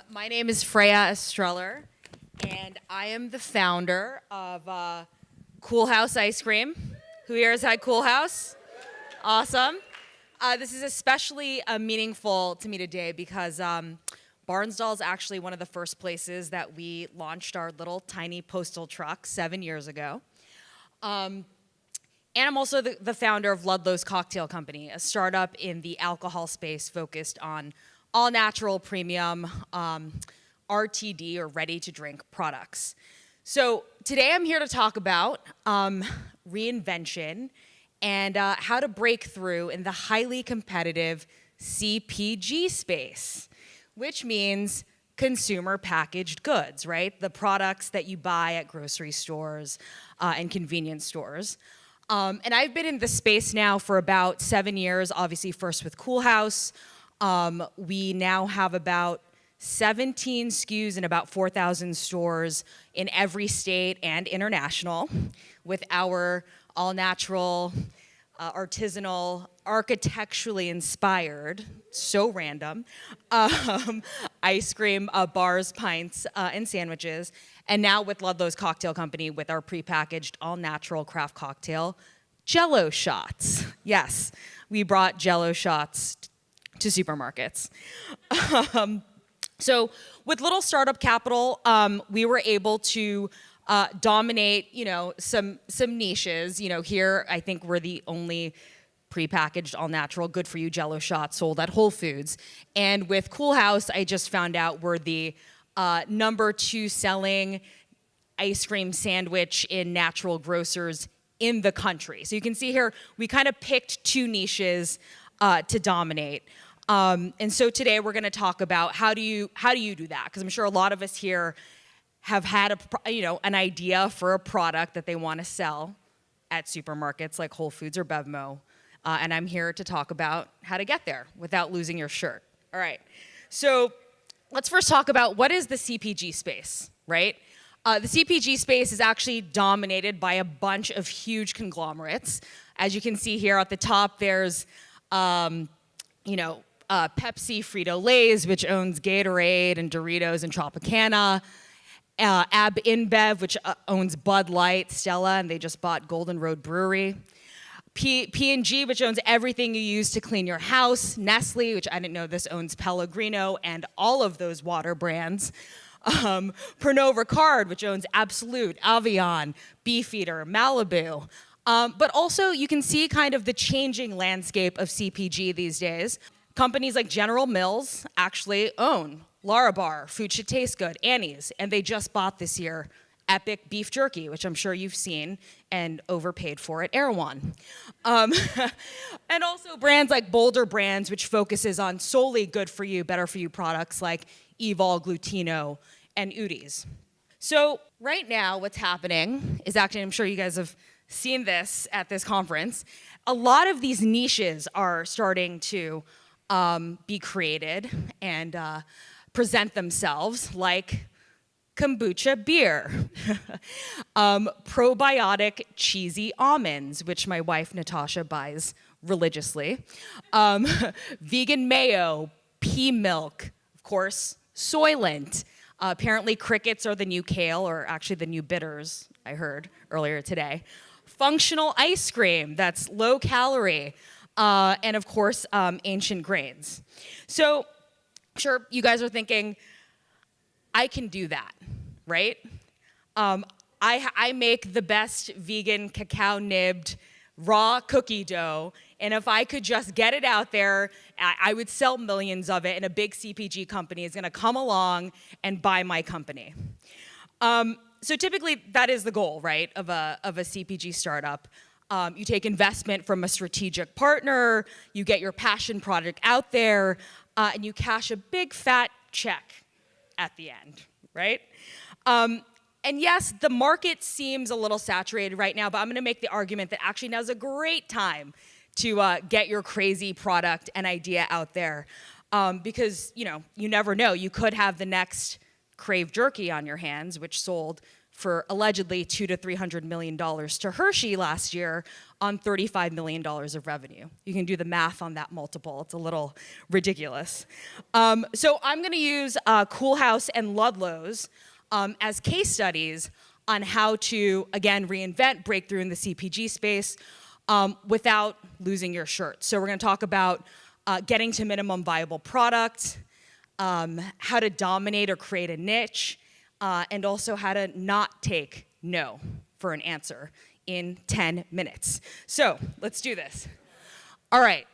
My name is Freya Estreller, and I am the founder of Cool House Ice Cream. Who here has had Cool House? Awesome. This is especially meaningful to me today because Barnsdall is actually one of the first places that we launched our little tiny postal truck 7 years ago. And I'm also the founder of Ludlow's Cocktail Company, a startup in the alcohol space focused on all-natural premium RTD, or ready-to-drink products. So today I'm here to talk about reinvention and how to break through in the highly competitive CPG space, which means consumer packaged goods, right? The products that you buy at grocery stores and convenience stores. And I've been in the space now for about 7 years, obviously first with Cool House. We now have about 17 SKUs in about 4,000 stores in every state and international with our all-natural, artisanal, architecturally inspired, so random, ice cream, bars, pints, and sandwiches. And now with Ludlow's Cocktail Company with our prepackaged all-natural craft cocktail, Jello Shots. Yes, we brought Jello Shots to supermarkets. So with little startup capital, we were able to dominate, some niches. Here I think we're the only prepackaged all-natural good-for-you Jello Shots sold at Whole Foods. And with Cool House, I just found out we're the number 2 selling ice cream sandwich in natural grocers in the country. So you can see here, we kind of picked 2 niches to dominate. And so today we're going to talk about how do you do that? Because I'm sure a lot of us here have had an idea for a product that they want to sell at supermarkets like Whole Foods or Bevmo, and I'm here to talk about how to get there without losing your shirt. All right. So let's first talk about what is the CPG space, right? The CPG space is actually dominated by a bunch of huge conglomerates. As you can see here at the top, there's Pepsi, Frito-Lay's, which owns Gatorade and Doritos and Tropicana. Ab InBev, which owns Bud Light, Stella, and they just bought Golden Road Brewery. P&G, which owns everything you use to clean your house. Nestle, which I didn't know this owns Pellegrino and all of those water brands. Pernod Ricard, which owns Absolut, Avion, Beefeater, Malibu. But also you can see kind of the changing landscape of CPG these days. Companies like General Mills actually own Larabar, Food Should Taste Good, Annie's, and they just bought this year Epic Beef Jerky, which I'm sure you've seen and overpaid for at Erewhon. And also brands like Boulder Brands, which focuses on solely good for you, better for you products like Evol, Glutino, and Udi's. So right now what's happening is actually, I'm sure you guys have seen this at this conference, a lot of these niches are starting to be created and present themselves, like kombucha beer, probiotic cheesy almonds, which my wife Natasha buys religiously, vegan mayo, pea milk, of course, Soylent. Apparently crickets are the new kale, or actually the new bitters, I heard earlier today. Functional ice cream, that's low calorie, and of course, ancient grains. So, sure, you guys are thinking, I can do that, right? I make the best vegan cacao nibbed raw cookie dough, and if I could just get it out there, I would sell millions of it, and a big CPG company is gonna come along and buy my company. So typically, that is the goal, right, of a CPG startup. You take investment from a strategic partner, you get your passion product out there, and you cash a big fat check at the end, right? And yes, the market seems a little saturated right now, but I'm gonna make the argument that actually now's a great time to get your crazy product and idea out there. Because you never know, you could have the next Crave Jerky on your hands, which sold for allegedly $200 to $300 million to Hershey last year on $35 million of revenue. You can do the math on that multiple. It's a little ridiculous. So I'm going to use Cool House and Ludlow's as case studies on how to, again, reinvent, break through in the CPG space without losing your shirt. So we're going to talk about getting to minimum viable product, how to dominate or create a niche, and also how to not take no for an answer in 10 minutes. So let's do this. All right,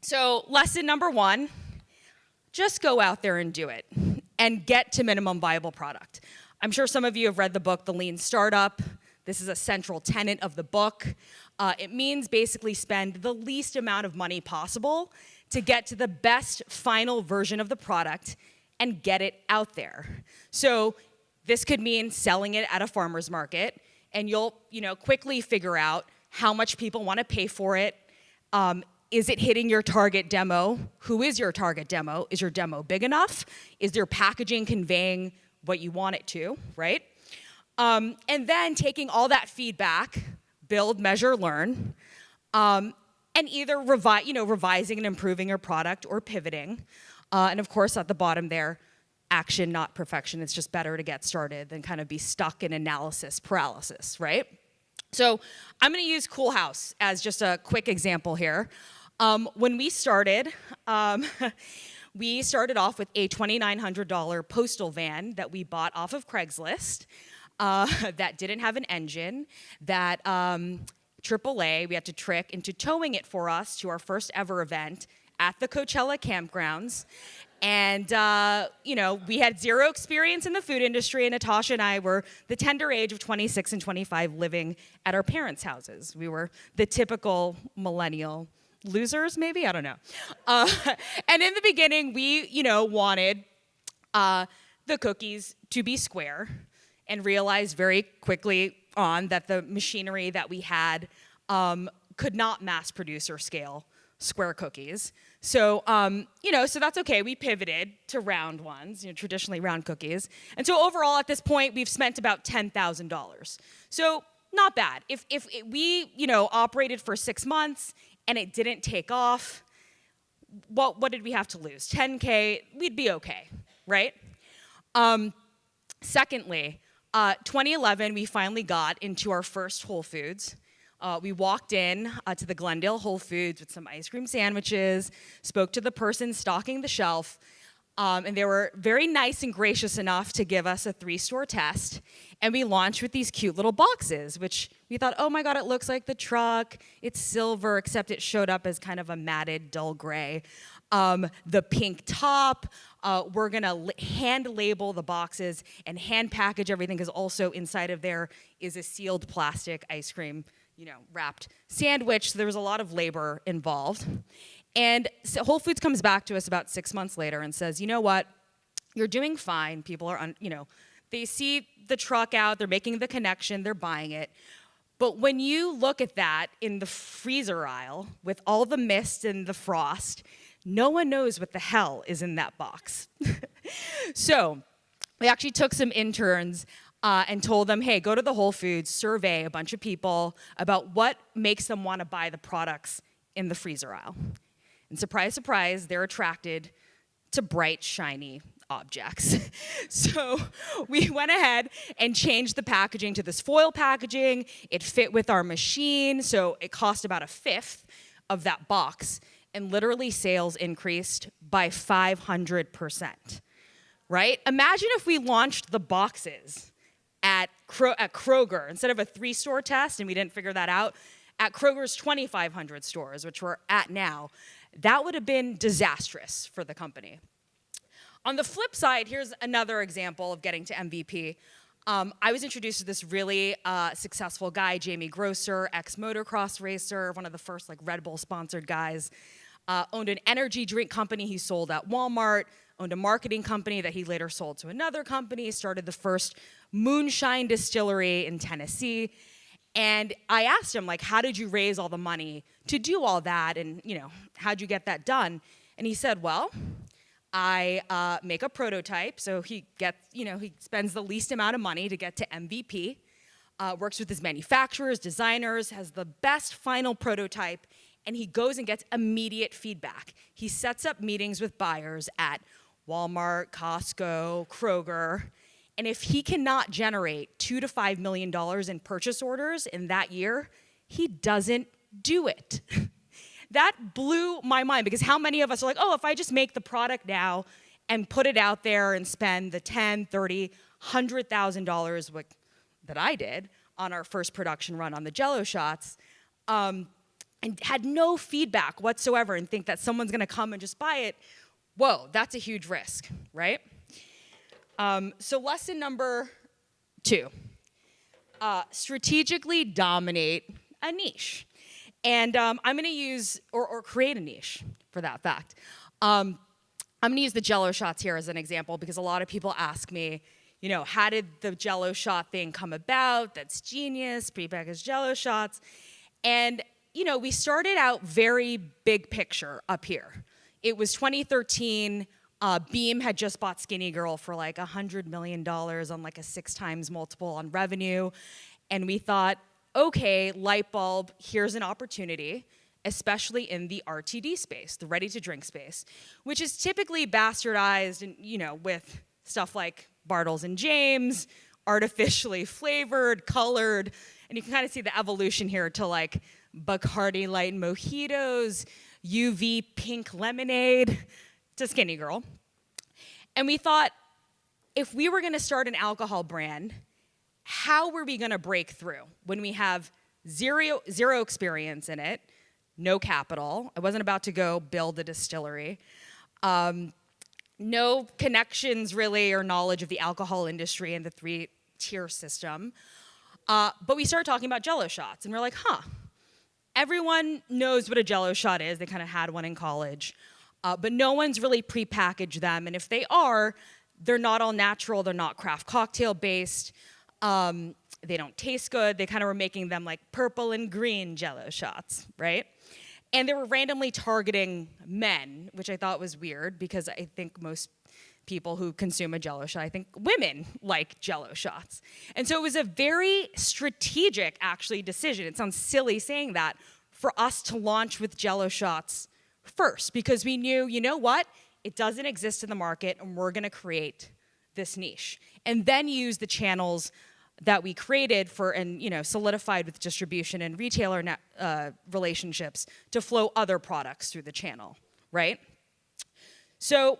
so lesson number 1, just go out there and do it and get to minimum viable product. I'm sure some of you have read the book, The Lean Startup. This is a central tenet of the book. It means basically spend the least amount of money possible to get to the best final version of the product and get it out there. So this could mean selling it at a farmer's market, and you'll quickly figure out how much people want to pay for it. Is it hitting your target demo? Who is your target demo? Is your demo big enough? Is your packaging conveying what you want it to, right? And then taking all that feedback, build, measure, learn, and either revising and improving your product or pivoting. And of course, at the bottom there, action, not perfection. It's just better to get started than kind of be stuck in analysis paralysis, right? So I'm going to use Cool House as just a quick example here. When we started, we started off with a $2,900 postal van that we bought off of Craigslist that didn't have an engine, that AAA, we had to trick into towing it for us to our first ever event at the Coachella campgrounds. And, we had zero experience in the food industry, and Natasha and I were the tender age of 26 and 25 living at our parents' houses. We were the typical millennial losers, maybe? I don't know. And in the beginning, we, wanted the cookies to be square and realized very quickly on that the machinery that we had could not mass produce or scale square cookies. So, so that's okay. We pivoted to round ones, traditionally round cookies. And so overall at this point, we've spent about $10,000. So not bad. If we, operated for 6 months and it didn't take off, what did we have to lose? 10K, we'd be okay, right? Secondly, 2011, we finally got into our first Whole Foods. We walked in to the Glendale Whole Foods with some ice cream sandwiches, spoke to the person stocking the shelf, and they were very nice and gracious enough to give us a 3-store test. And we launched with these cute little boxes, which we thought, oh my God, it looks like the truck. It's silver, except it showed up as kind of a matted, dull gray. The pink top, we're gonna hand label the boxes and hand package everything, because also inside of there is a sealed plastic ice cream, wrapped sandwich. So there was a lot of labor involved. And so Whole Foods comes back to us about 6 months later and says, you know what, you're doing fine. People are, they see the truck out, they're making the connection, they're buying it. But when you look at that in the freezer aisle with all the mist and the frost, no one knows what the hell is in that box. So we actually took some interns and told them, hey, go to the Whole Foods, survey a bunch of people about what makes them want to buy the products in the freezer aisle. And surprise, surprise, they're attracted to bright, shiny objects. So we went ahead and changed the packaging to this foil packaging. It fit with our machine, so it cost about 1/5 of that box. And literally sales increased by 500%, right? Imagine if we launched the boxes at Kroger, instead of a 3-store test, and we didn't figure that out, at Kroger's 2,500 stores, which we're at now. That would have been disastrous for the company. On the flip side, here's another example of getting to MVP. I was introduced to this really successful guy, Jamie Grosser, ex-motocross racer, one of the first Red Bull sponsored guys. Owned an energy drink company he sold at Walmart, owned a marketing company that he later sold to another company, started the first moonshine distillery in Tennessee. And I asked him, how did you raise all the money to do all that? And, how'd you get that done? And he said, well, I make a prototype, so he spends the least amount of money to get to MVP, works with his manufacturers, designers, has the best final prototype, and he goes and gets immediate feedback. He sets up meetings with buyers at Walmart, Costco, Kroger, and if he cannot generate $2 to $5 million in purchase orders in that year, he doesn't do it. That blew my mind, because how many of us are like, oh, if I just make the product now and put it out there and spend the $10, $30, $100,000 that I did on our first production run on the Jello Shots, and had no feedback whatsoever, and think that someone's gonna come and just buy it, whoa, that's a huge risk, right? So lesson number 2, strategically dominate a niche. And I'm gonna use, or create a niche for that fact. I'm gonna use the Jello Shots here as an example, because a lot of people ask me, how did the Jello Shot thing come about? That's genius, prepackaged Jello Shots. And, we started out very big picture up here. It was 2013, Beam had just bought Skinny Girl for like $100 million on like a 6 times multiple on revenue. And we thought, okay, light bulb, here's an opportunity, especially in the RTD space, the ready-to-drink space, which is typically bastardized and, with stuff like Bartles and James, artificially flavored, colored, and you can kind of see the evolution here to like Bacardi Light Mojitos, UV Pink Lemonade, to Skinny Girl. And we thought, if we were gonna start an alcohol brand, how were we gonna break through when we have zero experience in it, no capital? I wasn't about to go build a distillery. No connections really or knowledge of the alcohol industry and the 3-tier system. But we started talking about Jello Shots, and we're like, everyone knows what a Jello Shot is. They kind of had one in college. But no one's really prepackaged them, and if they are, they're not all natural, they're not craft cocktail based. They don't taste good. They kind of were making them like purple and green Jello Shots, right? And they were randomly targeting men, which I thought was weird, because I think most people who consume a Jello Shot, I think women like Jello Shots. And so it was a very strategic, actually, decision. It sounds silly saying that, for us to launch with Jello Shots first, because we knew, you know what? It doesn't exist in the market, and we're gonna create this niche. And then use the channels that we created and solidified with distribution and retailer relationships to flow other products through the channel, right? So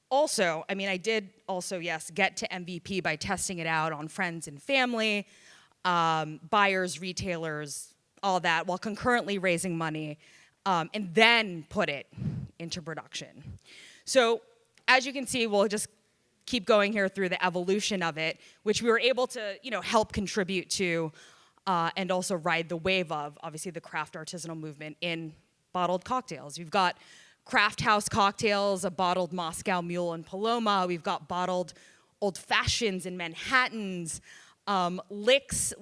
also, I did also, yes, get to MVP by testing it out on friends and family, buyers, retailers, all that, while concurrently raising money, and then put it into production. So as you can see, we'll just keep going here through the evolution of it, which we were able to, help contribute to, and also ride the wave of, obviously, the craft artisanal movement in bottled cocktails. We've got craft house cocktails, a bottled Moscow Mule and Paloma. We've got bottled old fashions and Manhattans, licks,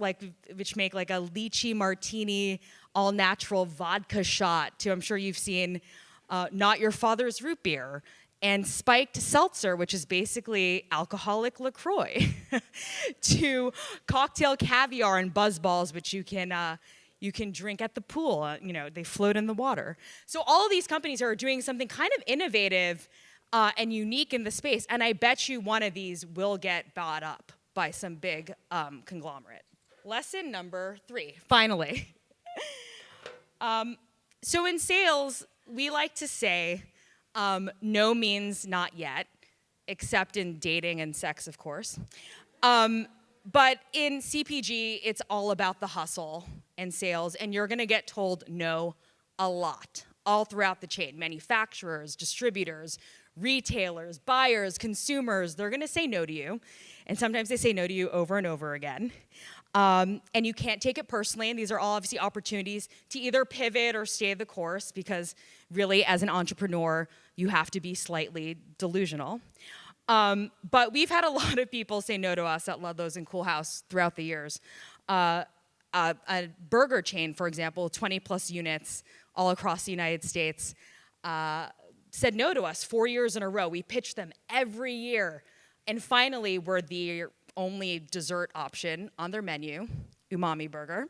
which make like a lychee martini, all natural vodka shot, to, I'm sure you've seen, Not Your Father's Root Beer, and spiked seltzer, which is basically alcoholic LaCroix, to cocktail caviar and buzzballs, which you can drink at the pool. They float in the water. So all of these companies are doing something kind of innovative and unique in the space, and I bet you one of these will get bought up by some big conglomerate. Lesson number 3, finally. So in sales, we like to say, no means not yet, except in dating and sex, of course. But in CPG, it's all about the hustle and sales, and you're gonna get told no a lot, all throughout the chain. Manufacturers, distributors, retailers, buyers, consumers, they're gonna say no to you, and sometimes they say no to you over and over again. And you can't take it personally, and these are all obviously opportunities to either pivot or stay the course, because really, as an entrepreneur, you have to be slightly delusional. But we've had a lot of people say no to us at Ludlow's and Cool House throughout the years. A burger chain, for example, 20 plus units all across the United States, said no to us 4 years in a row. We pitched them every year. And finally, we're the only dessert option on their menu, umami burger.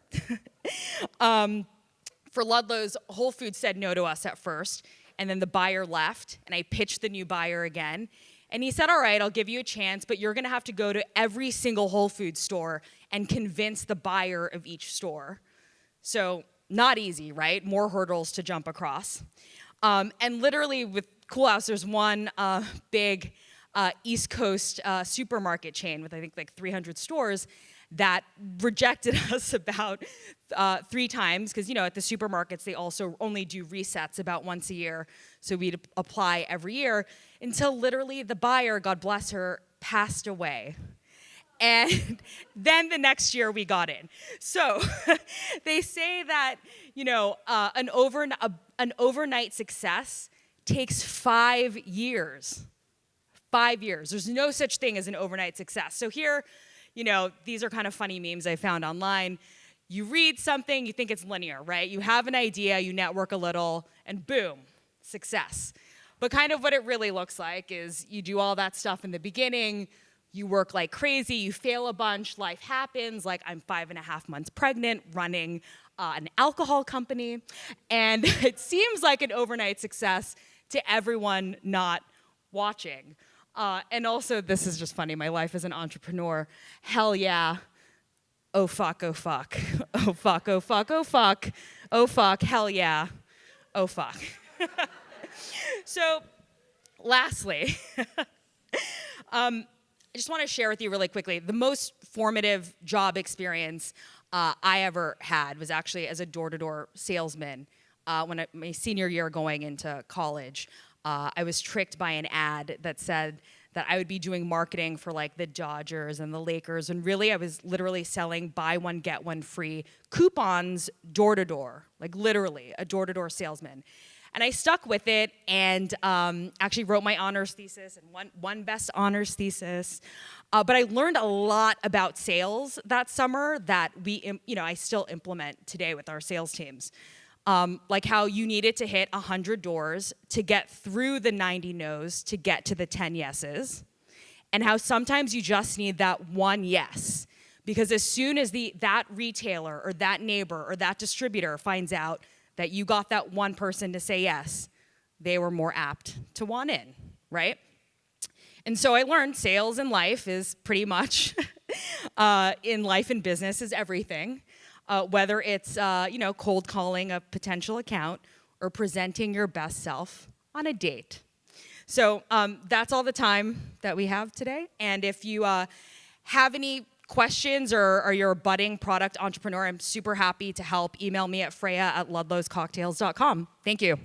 For Ludlow's, Whole Foods said no to us at first, and then the buyer left, and I pitched the new buyer again. And he said, all right, I'll give you a chance, but you're gonna have to go to every single Whole Foods store and convince the buyer of each store. So not easy, right? More hurdles to jump across. And literally with Cool House, there's one big East Coast supermarket chain with I think like 300 stores that rejected us about 3 times, because at the supermarkets they also only do resets about once a year, so we'd apply every year until literally the buyer, God bless her, passed away. And then the next year we got in. So they say that an overnight success takes 5 years. 5 years. There's no such thing as an overnight success. So here, these are kind of funny memes I found online. You read something, you think it's linear, right? You have an idea, you network a little, and boom, success. But kind of what it really looks like is you do all that stuff in the beginning, you work like crazy, you fail a bunch, life happens, like I'm 5.5 months pregnant, running an alcohol company, and it seems like an overnight success to everyone not watching. And also, this is just funny, my life as an entrepreneur, hell yeah, oh fuck, oh fuck, oh fuck, oh fuck, oh fuck, oh fuck, hell yeah, oh fuck. So, lastly, I just want to share with you really quickly, the most formative job experience I ever had was actually as a door-to-door salesman my senior year going into college. I was tricked by an ad that said that I would be doing marketing for like the Dodgers and the Lakers, and really I was literally selling buy one, get one free coupons door to door, like literally a door to door salesman. And I stuck with it and actually wrote my honors thesis and won best honors thesis. But I learned a lot about sales that summer that I still implement today with our sales teams. Like how you needed to hit 100 doors to get through the 90 no's to get to the 10 yeses, and how sometimes you just need that one yes, because as soon as that retailer or that neighbor or that distributor finds out that you got that one person to say yes, they were more apt to want in, right? And so I learned sales in life is pretty much, in life and business is everything. Whether it's cold calling a potential account or presenting your best self on a date. So that's all the time that we have today. And if you have any questions or you're a budding product entrepreneur, I'm super happy to help. Email me at freya@ludlowscocktails.com. Thank you.